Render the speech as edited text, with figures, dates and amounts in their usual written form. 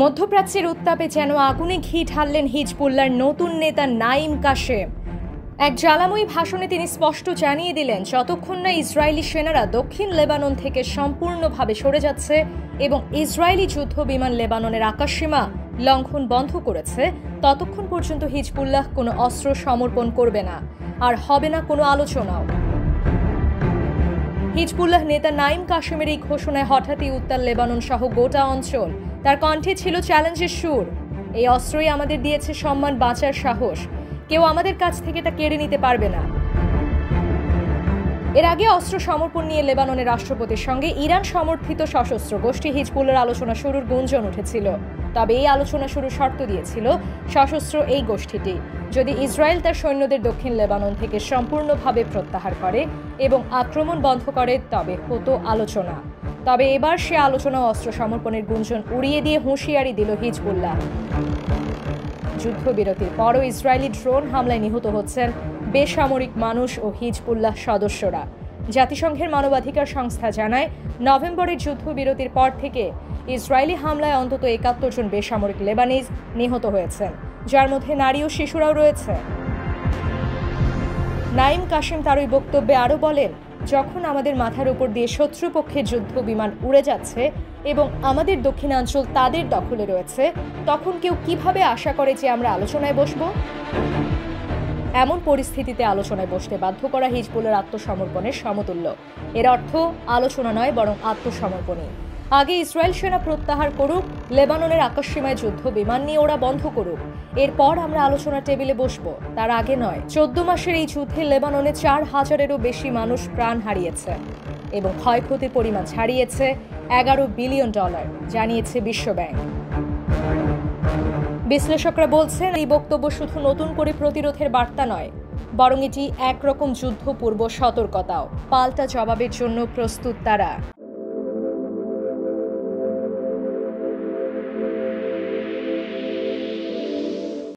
মধ্যপ্রাচ্যের উত্তাপে যেন আগুনে ঘি ঢাললেন হিজবুল্লাহর নতুন নেতা নাঈম কাশেম। এক জ্বালাময়ী ভাষণে তিনি স্পষ্ট জানিয়ে দিলেন, যতক্ষণ না ইসরায়েলি সেনারা দক্ষিণ লেবানন থেকে সম্পূর্ণভাবে সরে যাচ্ছে এবং ইসরায়েলি যুদ্ধ বিমান লেবাননের আকাশসীমা লঙ্ঘন বন্ধ করেছে, ততক্ষণ পর্যন্ত হিজবুল্লাহ কোনো অস্ত্র সমর্পণ করবে না, আর হবে না কোনো আলোচনাও। হিজবুল্লাহ নেতা নাঈম কাশেমের এই ঘোষণায় হঠাৎই উত্তাল লেবানন সহ গোটা অঞ্চল। তার কণ্ঠে ছিল চ্যালেঞ্জের সুর। এই অস্ত্রই আমাদের দিয়েছে সম্মান, বাঁচার সাহস। কেউ আমাদের কাছ থেকে তা কেড়ে নিতে পারবে না। এর আগে অস্ত্র সমর্পণ নিয়ে লেবাননের রাষ্ট্রপতির সঙ্গে ইরান সমর্থিত সশস্ত্র গোষ্ঠী হিজবুল্লাহর আলোচনা শুরুর গুঞ্জন উঠেছিল। তবে এই আলোচনা শুরুর শর্ত দিয়েছিল সশস্ত্র এই গোষ্ঠীটি যদি ইসরায়েল তার সৈন্যদের দক্ষিণ লেবানন থেকে সম্পূর্ণভাবে প্রত্যাহার করে এবং আক্রমণ বন্ধ করে, তবে হতো আলোচনা। তবে এবার সে আলোচনা অস্ত্র সমর্পণের গুঞ্জন উড়িয়ে দিয়ে হুঁশিয়ারি দিল হিজবুল্লাহ। যুদ্ধবিরতির পরও ইসরায়েলি ড্রোন হামলায় নিহত হচ্ছেন বেসামরিক মানুষ ও হিজবুল্লাহ সদস্যরা। জাতিসংঘের মানবাধিকার সংস্থা জানায়, নভেম্বরের যুদ্ধবিরতির পর থেকে ইসরায়েলি হামলায় অন্তত ৭১ জন বেসামরিক লেবানিজ নিহত হয়েছেন, যার মধ্যে নারী ও শিশুরাও রয়েছে। নাঈম কাশেম তার ওই বক্তব্যে আরও বলেন, যখন আমাদের মাথার উপর দিয়ে শত্রুপক্ষের যুদ্ধ বিমান উড়ে যাচ্ছে এবং আমাদের দক্ষিণাঞ্চল তাদের দখলে রয়েছে, তখন কেউ কিভাবে আশা করে যে আমরা আলোচনায় বসব? এমন পরিস্থিতিতে আলোচনায় বসতে বাধ্য করা হিজবুল্লাহর আত্মসমর্পণের সমতুল্য। এর অর্থ আলোচনা নয়, বরং আত্মসমর্পণই। আগে ইসরায়েল সেনা প্রত্যাহার করুক, লেবাননের আকাশসীমায় যুদ্ধ বিমান নিয়ে ওরা বন্ধ করুক, এরপর আমরা আলোচনার টেবিলে বসবো, তার আগে নয়। 14 মাসের এই যুদ্ধে লেবাননে 4,000-এরও বেশি মানুষ প্রাণ হারিয়েছে এবং ক্ষয়ক্ষতির পরিমাণ ছাড়িয়েছে $11 বিলিয়ন, জানিয়েছে বিশ্বব্যাংক। বিশ্লেষকরা বলছেন, এই বক্তব্য শুধু নতুন করে প্রতিরোধের বার্তা নয়, বরং এটি একরকম যুদ্ধপূর্ব সতর্কতাও। পাল্টা জবাবের জন্য প্রস্তুত তারা।